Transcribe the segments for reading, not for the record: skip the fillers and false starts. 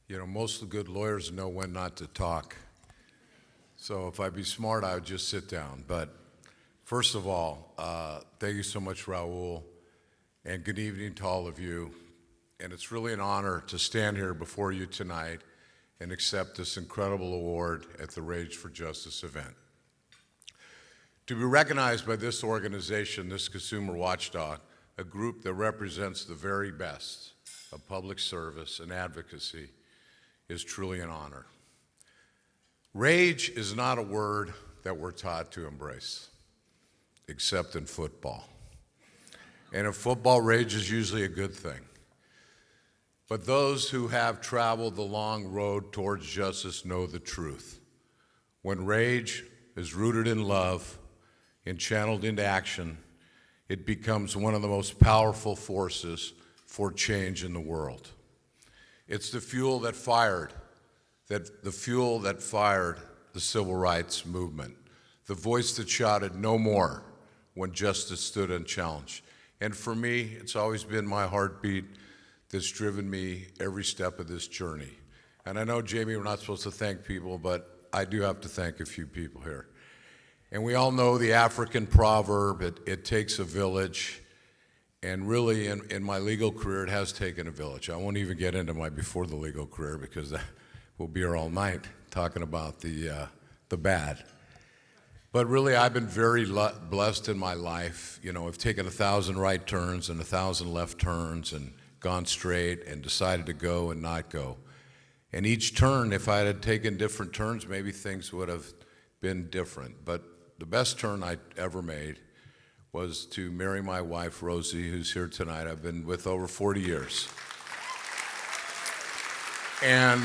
You know, most of the good lawyers know when not to talk. So if I'd be smart, I would just sit down. But first of all, thank you so much, Raul, and good evening to all of you. And it's really an honor to stand here before you tonight and accept this incredible award at the Rage for Justice event. To be recognized by this organization, this Consumer Watchdog, a group that represents the very best of public service and advocacy, is truly an honor. Rage is not a word that we're taught to embrace, except in football. And in football, rage is usually a good thing. But those who have traveled the long road towards justice know the truth. When rage is rooted in love and channeled into action, it becomes one of the most powerful forces for change in the world. It's the fuel that fired the civil rights movement, the voice that shouted no more when justice stood unchallenged. And for me, it's always been my heartbeat that's driven me every step of this journey. And I know, Jamie, we're not supposed to thank people, but I do have to thank a few people here. And we all know the African proverb, it takes a village. And really, in my legal career, it has taken a village. I won't even get into my before the legal career because we'll be here all night talking about the bad. But really, I've been very blessed in my life. You know, I've taken 1,000 right turns and 1,000 left turns and gone straight and decided to go and not go. And each turn, if I had taken different turns, maybe things would have been different. But the best turn I ever made was to marry my wife, Rosie, who's here tonight. I've been with over 40 years. And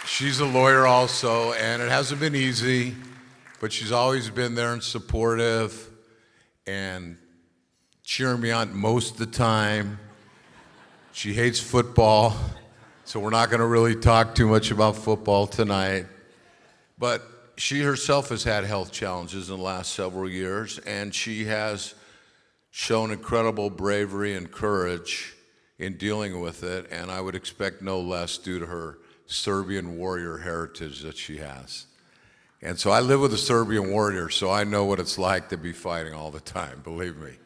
she's a lawyer also, and it hasn't been easy, but she's always been there and supportive and cheering me on most of the time. She hates football, so we're not gonna really talk too much about football tonight. But she herself has had health challenges in the last several years, and she has shown incredible bravery and courage in dealing with it, and I would expect no less due to her Serbian warrior heritage that she has. And so I live with a Serbian warrior, so I know what it's like to be fighting all the time, believe me.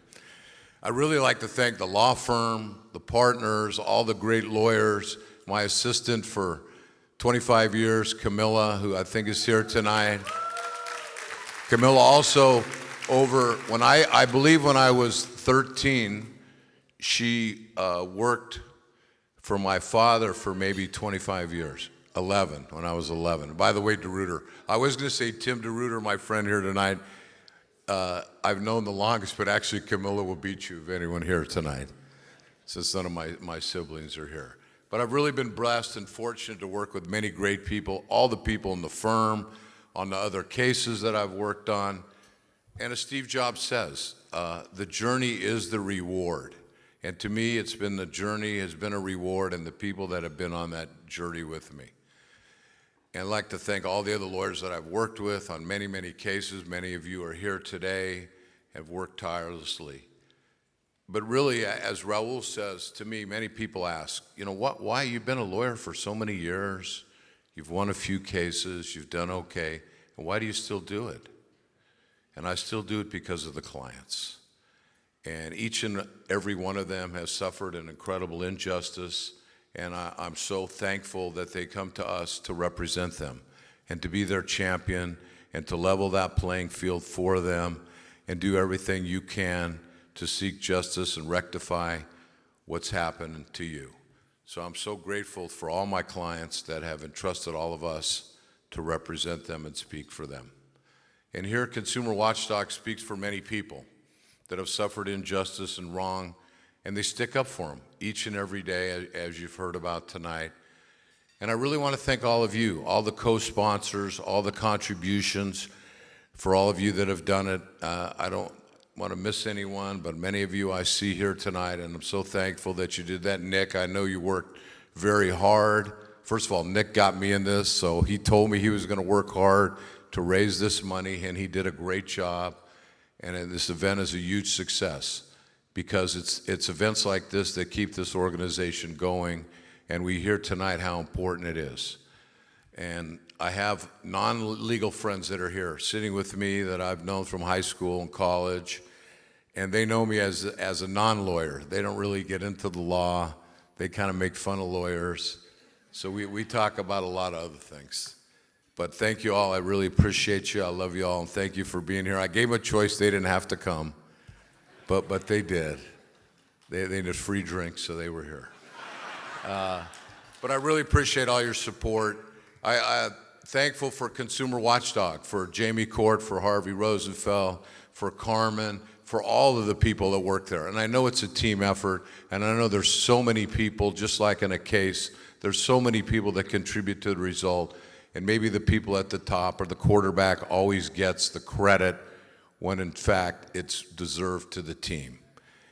I'd really like to thank the law firm, the partners, all the great lawyers, my assistant for 25 years, Camilla, who I think is here tonight. Camilla also I believe when I was 13, she worked for my father for maybe 25 years, 11, when I was 11. By the way, DeRuiter, I was gonna say Tim DeRuiter, my friend here tonight, I've known the longest, but actually Camilla will beat you if anyone here tonight, since none of my siblings are here. But I've really been blessed and fortunate to work with many great people, all the people in the firm, on the other cases that I've worked on. And as Steve Jobs says, the journey is the reward. And to me, the journey has been a reward and the people that have been on that journey with me. And I'd like to thank all the other lawyers that I've worked with on many, many cases. Many of you are here today, have worked tirelessly. But really, as Raul says to me, many people ask, you know, why you've been a lawyer for so many years, you've won a few cases, you've done okay, and why do you still do it? And I still do it because of the clients. And each and every one of them has suffered an incredible injustice, and I'm so thankful that they come to us to represent them and to be their champion and to level that playing field for them and do everything you can to seek justice and rectify what's happened to you. So I'm so grateful for all my clients that have entrusted all of us to represent them and speak for them. And here, Consumer Watchdog speaks for many people that have suffered injustice and wrong, and they stick up for them each and every day, as you've heard about tonight. And I really want to thank all of you, all the co-sponsors, all the contributions, for all of you that have done it. I don't want to miss anyone, but many of you I see here tonight, and I'm so thankful that you did that. Nick, I know you worked very hard. First of all, Nick got me in this, so he told me he was going to work hard to raise this money, and he did a great job. And this event is a huge success because it's events like this that keep this organization going and we hear tonight how important it is. And I have non-legal friends that are here sitting with me that I've known from high school and college, and they know me as a non-lawyer. They don't really get into the law. They kind of make fun of lawyers. So we talk about a lot of other things. But thank you all. I really appreciate you. I love you all, and thank you for being here. I gave them a choice. They didn't have to come, but they did. They needed free drinks, so they were here. But I really appreciate all your support. I'm thankful for Consumer Watchdog, for Jamie Court, for Harvey Rosenfeld, for Carmen, for all of the people that work there. And I know it's a team effort, and I know there's so many people, just like in a case, there's so many people that contribute to the result, and maybe the people at the top or the quarterback always gets the credit when in fact it's deserved to the team.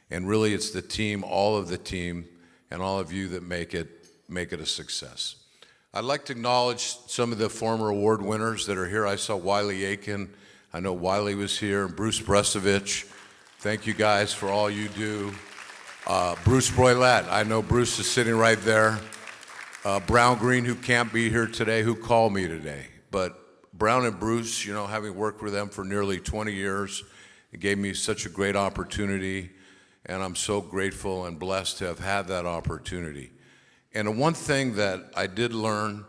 And really it's the team, all of the team, and all of you that make it a success. I'd like to acknowledge some of the former award winners that are here. I saw Wiley Aiken. I know Wiley was here, and Bruce Bresovich. Thank you guys for all you do. Bruce Broylette, I know Bruce is sitting right there. Brown Green, who can't be here today, who called me today. But Brown and Bruce, you know, having worked with them for nearly 20 years, it gave me such a great opportunity, and I'm so grateful and blessed to have had that opportunity. And the one thing that I did learn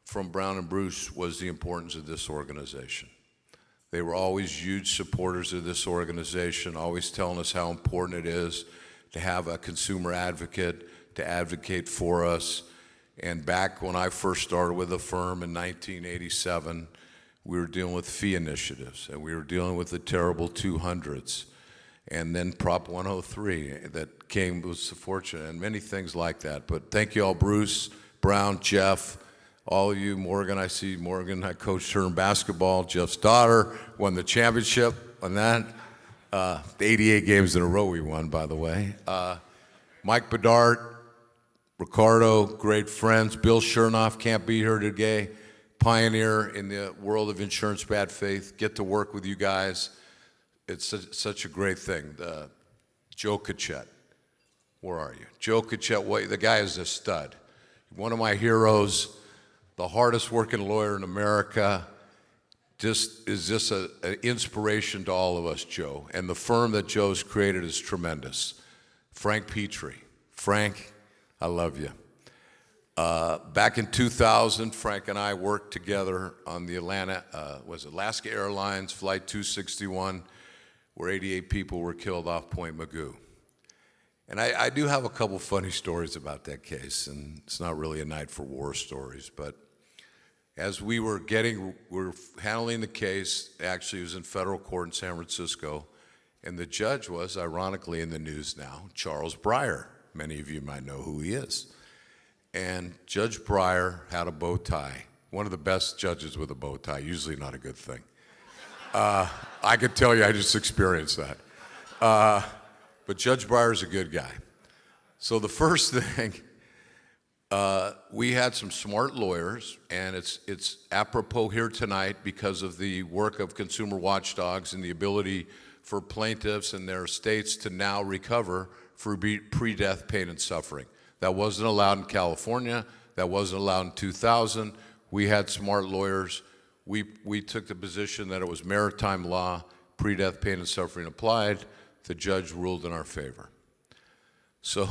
from Brown and Bruce was the importance of this organization. They were always huge supporters of this organization, always telling us how important it is to have a consumer advocate, to advocate for us. And back when I first started with the firm in 1987, we were dealing with fee initiatives, and we were dealing with the terrible 200s. And then Prop 103 that came was fortunate, and many things like that. But thank you all, Bruce, Brown, Jeff, all of you, Morgan. I see Morgan, I coached her in basketball. Jeff's daughter won the championship on that. The 88 games in a row we won, by the way. Mike Bedard, Ricardo, great friends. Bill Chernoff can't be here today. Pioneer in the world of insurance bad faith. Get to work with you guys. It's such a great thing. Joe Kachette, where are you? Joe Kachette, the guy is a stud. One of my heroes, the hardest working lawyer in America, is an inspiration to all of us, Joe. And the firm that Joe's created is tremendous. Frank Petrie. Frank, I love you. Back in 2000, Frank and I worked together on the Alaska Airlines Flight 261, where 88 people were killed off Point Mugu. And I do have a couple funny stories about that case, and it's not really a night for war stories, but as we were handling the case, actually it was in federal court in San Francisco, and the judge was, ironically in the news now, Charles Breyer. Many of you might know who he is. And Judge Breyer had a bow tie. One of the best judges with a bow tie, usually not a good thing. I could tell you, I just experienced that. But Judge Breyer's a good guy. So the first thing, we had some smart lawyers, and it's apropos here tonight because of the work of Consumer Watchdogs and the ability for plaintiffs and their estates to now recover for pre-death pain and suffering. That wasn't allowed in California. That wasn't allowed in 2000. We had smart lawyers. We took the position that it was maritime law, pre-death pain and suffering applied. The judge ruled in our favor. So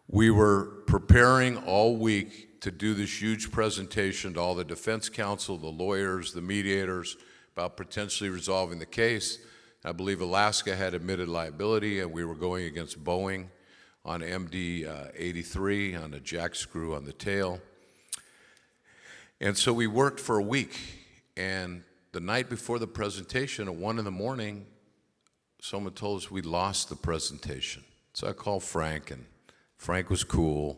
we were preparing all week to do this huge presentation to all the defense counsel, the lawyers, the mediators, about potentially resolving the case. I believe Alaska had admitted liability, and we were going against Boeing on MD 83 on a jack screw on the tail. And so we worked for a week, and the night before the presentation at 1 in the morning, someone told us we lost the presentation. So I called Frank, and Frank was cool.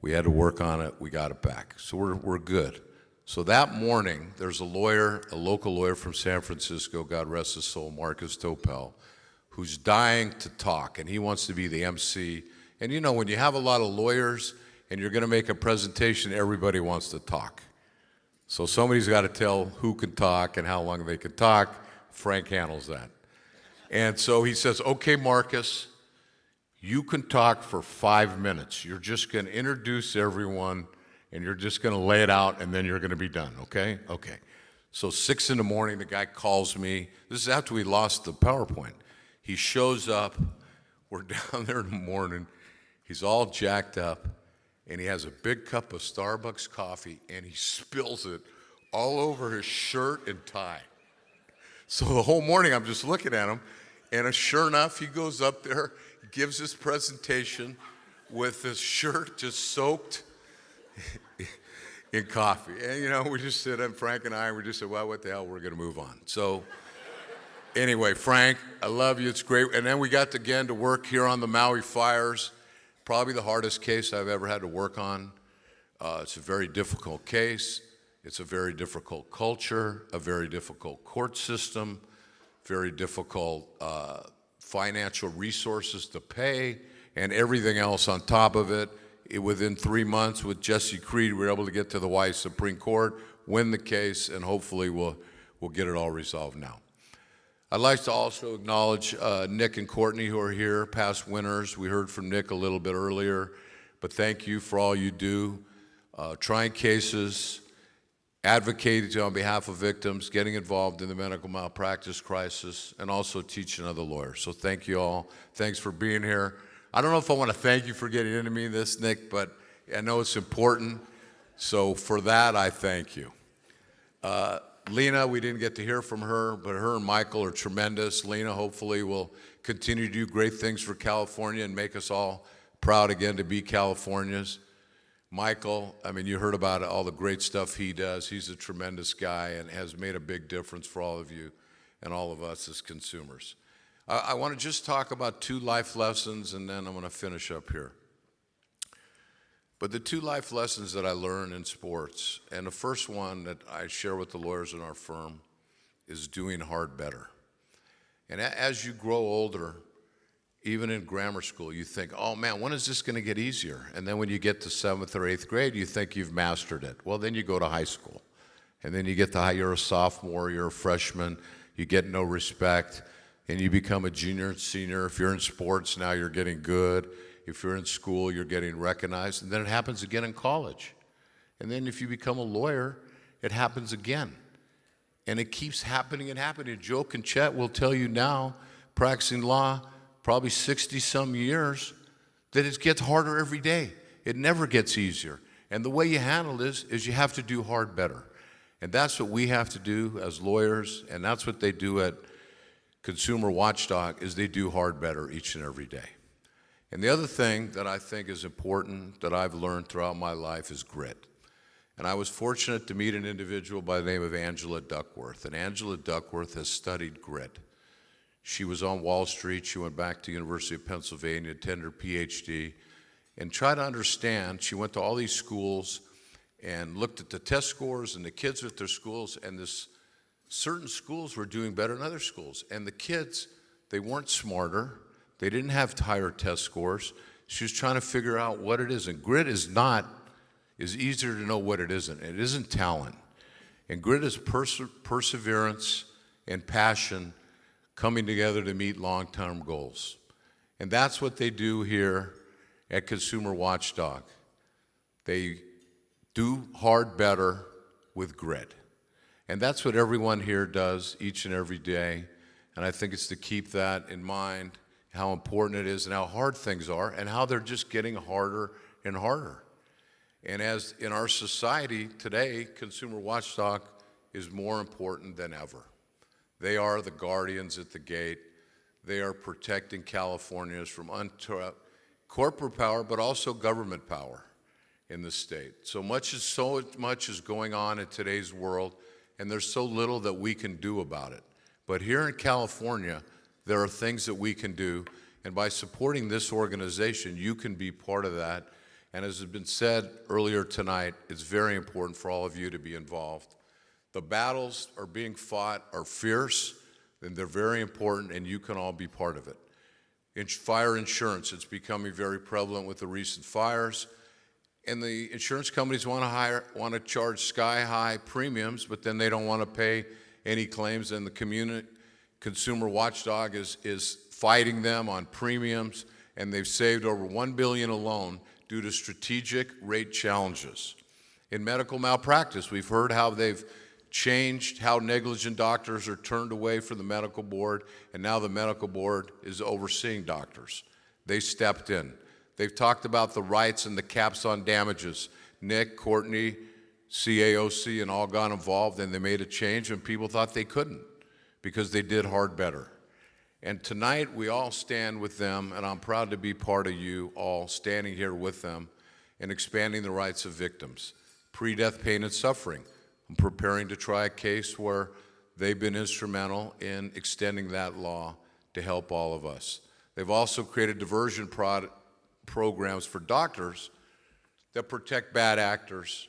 We had to work on it. We got it back. So we're good. So that morning, there's a lawyer, a local lawyer from San Francisco, God rest his soul, Marcus Topel, who's dying to talk, and he wants to be the MC. And you know, when you have a lot of lawyers and you're going to make a presentation, everybody wants to talk. So somebody's got to tell who can talk and how long they can talk. Frank handles that. And so he says, okay, Marcus, You can talk for 5 minutes. You're just going to introduce everyone, and you're just going to lay it out, and then you're going to be done, okay? Okay. So 6 in the morning, the guy calls me. This is after we lost the PowerPoint. He shows up. We're down there in the morning. He's all jacked up, and he has a big cup of Starbucks coffee, and he spills it all over his shirt and tie. So the whole morning, I'm just looking at him, and sure enough, he goes up there, gives his presentation with his shirt just soaked in coffee. And, we just sit up, Frank and I, we just said, well, what the hell, we're going to move on. So anyway, Frank, I love you. It's great. And then we got again to work here on the Maui fires, probably the hardest case I've ever had to work on. It's a very difficult case. It's a very difficult culture, a very difficult court system, very difficult financial resources to pay, and everything else on top of it. Within 3 months with Jesse Creed, we were able to get to the Hawaii Supreme Court, win the case, and hopefully we'll get it all resolved now. I'd like to also acknowledge Nick and Courtney, who are here, past winners. We heard from Nick a little bit earlier, but thank you for all you do, trying cases, advocating on behalf of victims, getting involved in the medical malpractice crisis, and also teaching other lawyers. So thank you all. Thanks for being here. I don't know if I want to thank you for getting into me this, Nick, but I know it's important. So for that, I thank you. Lena, we didn't get to hear from her, but her and Michael are tremendous. Lena hopefully will continue to do great things for California and make us all proud again to be Californians. Michael, you heard about all the great stuff he does. He's a tremendous guy and has made a big difference for all of you and all of us as consumers. I want to just talk about 2 life lessons, and then I'm going to finish up here. But the 2 life lessons that I learned in sports, and the first one that I share with the lawyers in our firm is doing hard better. And as you grow older, even in grammar school, you think, oh man, when is this going to get easier? And then when you get to 7th or 8th grade, you think you've mastered it. Well, then you go to high school. And then you get to you're a sophomore, you're a freshman, you get no respect, and you become a junior and senior. If you're in sports, now you're getting good. If you're in school, you're getting recognized. And then it happens again in college. And then if you become a lawyer, it happens again. And it keeps happening and happening. Joe Conchette will tell you now, practicing law, probably 60-some years, that it gets harder every day. It never gets easier. And the way you handle this is you have to do hard better. And that's what we have to do as lawyers, and that's what they do at Consumer Watchdog, is they do hard better each and every day. And the other thing that I think is important that I've learned throughout my life is grit. And I was fortunate to meet an individual by the name of Angela Duckworth. And Angela Duckworth has studied grit. She was on Wall Street. She went back to University of Pennsylvania, attended her PhD, and tried to understand. She went to all these schools and looked at the test scores and the kids at their schools, and certain schools were doing better than other schools. And the kids, they weren't smarter. They didn't have higher test scores. She was trying to figure out what it is. And grit is easier to know what it isn't. It isn't talent. And grit is perseverance and passion coming together to meet long-term goals. And that's what they do here at Consumer Watchdog. They do hard better with grit. And that's what everyone here does each and every day. And I think it's to keep that in mind, how important it is and how hard things are and how they're just getting harder and harder. And as in our society today, Consumer Watchdog is more important than ever. They are the guardians at the gate. They are protecting Californians from corporate power, but also government power in the state. So much is going on in today's world, and there's so little that we can do about it. But here in California, there are things that we can do, and by supporting this organization, you can be part of that. And as has been said earlier tonight, it's very important for all of you to be involved. The battles are being fought are fierce, and they're very important, and you can all be part of it. Fire insurance, it's becoming very prevalent with the recent fires. And the insurance companies want to charge sky-high premiums, but then they don't want to pay any claims, and the Consumer Watchdog is fighting them on premiums and they've saved over $1 billion alone due to strategic rate challenges. In medical malpractice, we've heard how they've changed how negligent doctors are turned away from the medical board, and now the medical board is overseeing doctors. They stepped in. They've talked about the rights and the caps on damages. Nick, Courtney, CAOC, and all got involved, and they made a change, and people thought they couldn't because they did hard better. And tonight, we all stand with them, and I'm proud to be part of you all standing here with them and expanding the rights of victims. Pre-death pain and suffering. I'm preparing to try a case where they've been instrumental in extending that law to help all of us. They've also created diversion programs for doctors that protect bad actors,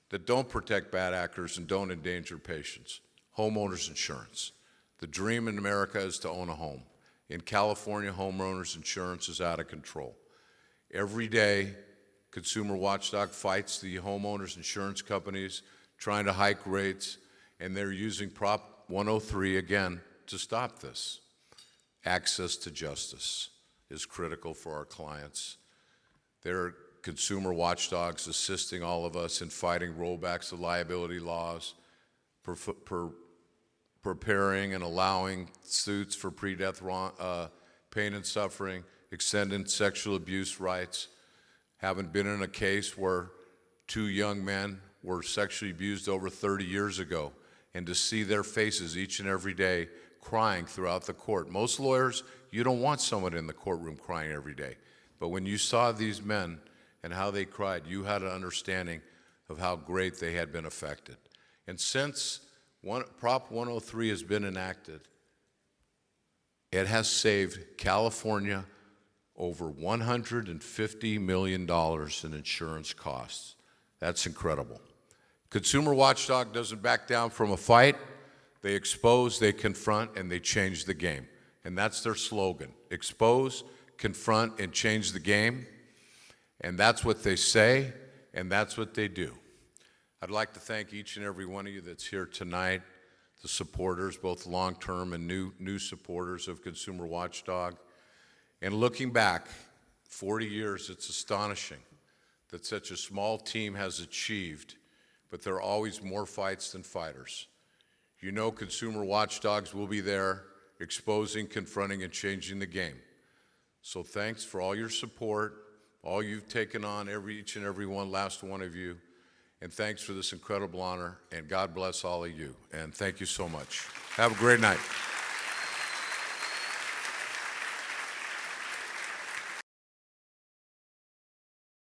that don't protect bad actors and don't endanger patients. Homeowners insurance. The dream in America is to own a home. In California, homeowners insurance is out of control. Every day, Consumer Watchdog fights the homeowners insurance companies trying to hike rates, and they're using Prop 103 again to stop this. Access to justice is critical for our clients. They're consumer watchdogs assisting all of us in fighting rollbacks of liability laws, preparing and allowing suits for pre-death pain and suffering, extending sexual abuse rights. Haven't been in a case where 2 young men were sexually abused over 30 years ago, and to see their faces each and every day crying throughout the court. Most lawyers, you don't want someone in the courtroom crying every day. But when you saw these men and how they cried, you had an understanding of how great they had been affected. And since Prop 103 has been enacted, it has saved California over $150 million in insurance costs. That's incredible. Consumer Watchdog doesn't back down from a fight. They expose, they confront, and they change the game. And that's their slogan. Expose, confront, and change the game. And that's what they say, and that's what they do. I'd like to thank each and every one of you that's here tonight, the supporters, both long-term and new supporters of Consumer Watchdog. And looking back, 40 years, it's astonishing that such a small team has achieved, but there are always more fights than fighters. You know Consumer Watchdogs will be there, exposing, confronting, and changing the game. So thanks for all your support, all you've taken on, each and every one, last one of you, and thanks for this incredible honor, and God bless all of you, and thank you so much. Have a great night.